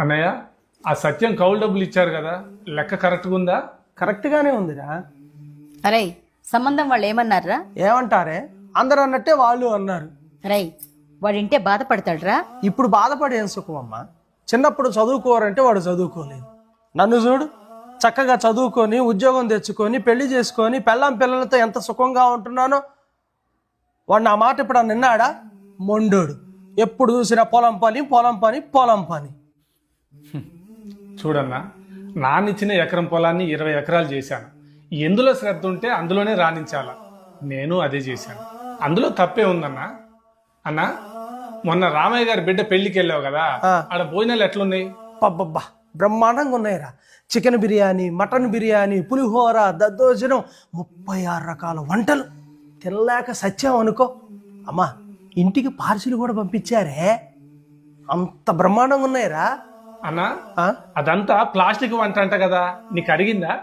అన్నయ్య ఆ సత్యం కౌలు డబ్బులు ఇచ్చారు కదా, లెక్క కరెక్ట్గా ఉందా? కరెక్ట్గానే ఉందిరా. అరే సంబంధం వాళ్ళు ఏమన్నారా? ఏమంటారే, అందరూ అన్నట్టే వాళ్ళు అన్నారు. రై వాడింటే బాధపడతాడ్రా. ఇప్పుడు బాధపడేం సుఖం అమ్మా. చిన్నప్పుడు చదువుకోరంటే వాడు చదువుకోలేదు. నన్ను చూడు, చక్కగా చదువుకొని ఉద్యోగం తెచ్చుకొని పెళ్లి చేసుకొని పెళ్ళాం పిల్లలతో ఎంత సుఖంగా ఉంటున్నానో. వాడు నా మాట ఇప్పుడు నిన్నాడా? మొండోడు, ఎప్పుడు చూసినా పొలం పని పొలం పని పొలం పని. చూడన్నా, నాన్నిచ్చిన ఎకరం పొలాన్ని 20 ఎకరాలు చేశాను. ఎందులో శ్రద్ధ ఉంటే అందులోనే రాణించాలా. నేను అదే చేశాను, అందులో తప్పే ఉందన్నా. అన్నా, మొన్న రామయ్య గారి బిడ్డ పెళ్లికి వెళ్ళావు కదా, ఆడ భోజనాలు ఎట్లున్నాయి? పబ్బబ్బా బ్రహ్మాండంగా ఉన్నాయిరా. చికెన్ బిర్యానీ, మటన్ బిర్యానీ, పులిహోర, దద్దోజనం, 36 రకాల వంటలు. తినలేక సత్యం అనుకో. అమ్మా, ఇంటికి పార్సిల్ కూడా పంపించారే, అంత బ్రహ్మాండంగా ఉన్నాయిరా. అన్నా, అదంతా ప్లాస్టిక్ వంట అంట కదా, నీకు అడిగిందా?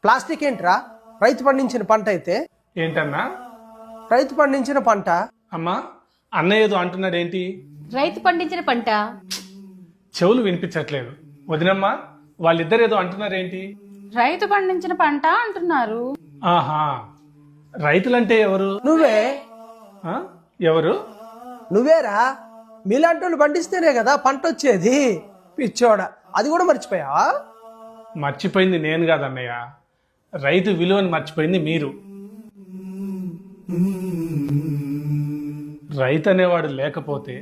ప్లాస్టిక్ ఏంట్రా? రైతు పండించిన పంట అయితే. ఏంటన్నా? రైతు పండించిన పంట. అమ్మా, అన్నయ్య ఏదో అంటున్నాడు ఏంటి? రైతు పండించిన పంట. చెవులు వినిపించట్లేదు. వదినమ్మా, వాళ్ళిద్దరు ఏదో అంటున్నారేంటి? రైతు పండించిన పంట అంటున్నారు. ఆహా, రైతులంటే ఎవరు? నువ్వే. ఎవరు? నువ్వేరా. మీలాంటి వాళ్ళు పండిస్తేనే కదా పంట వచ్చేది. పిచ్చోడా, అది కూడా మర్చిపోయావా? మర్చిపోయింది నేను కాదన్నయ్య, రైతు విలువని మర్చిపోయింది మీరు. రైతు అనేవాడు లేకపోతే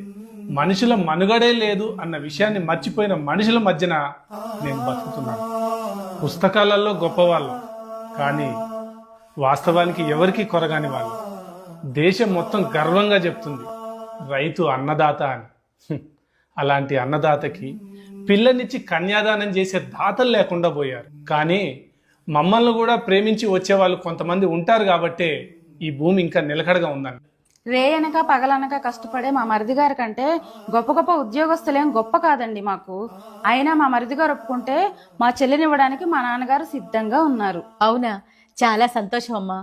మనుషుల మనుగడే లేదు అన్న విషయాన్ని మర్చిపోయిన మనుషుల మధ్యన నేను బతుకుతున్నాను. పుస్తకాలలో గొప్పవాళ్ళు, కానీ వాస్తవానికి ఎవరికి కొరగాని వాళ్ళు. దేశం మొత్తం గర్వంగా చెప్తుంది రైతు అన్నదాత అని. అలాంటి అన్నదాతకి పిల్లనిచ్చి కన్యాదానం చేసే దాతలు లేకుండా పోయారు. కానీ మమ్మల్ని కూడా ప్రేమించి వచ్చేవాళ్ళు కొంతమంది ఉంటారు కాబట్టే ఈ భూమి ఇంకా నిలకడగా ఉందండి. రేయనక పగలనక కష్టపడే మా మరిది గారి కంటే గొప్ప గొప్ప ఉద్యోగస్తులేం గొప్ప కాదండి మాకు. అయినా మా మరిది గారు ఒప్పుకుంటే మా చెల్లినివ్వడానికి మా నాన్నగారు సిద్ధంగా ఉన్నారు. అవునా, చాలా సంతోషం అమ్మా.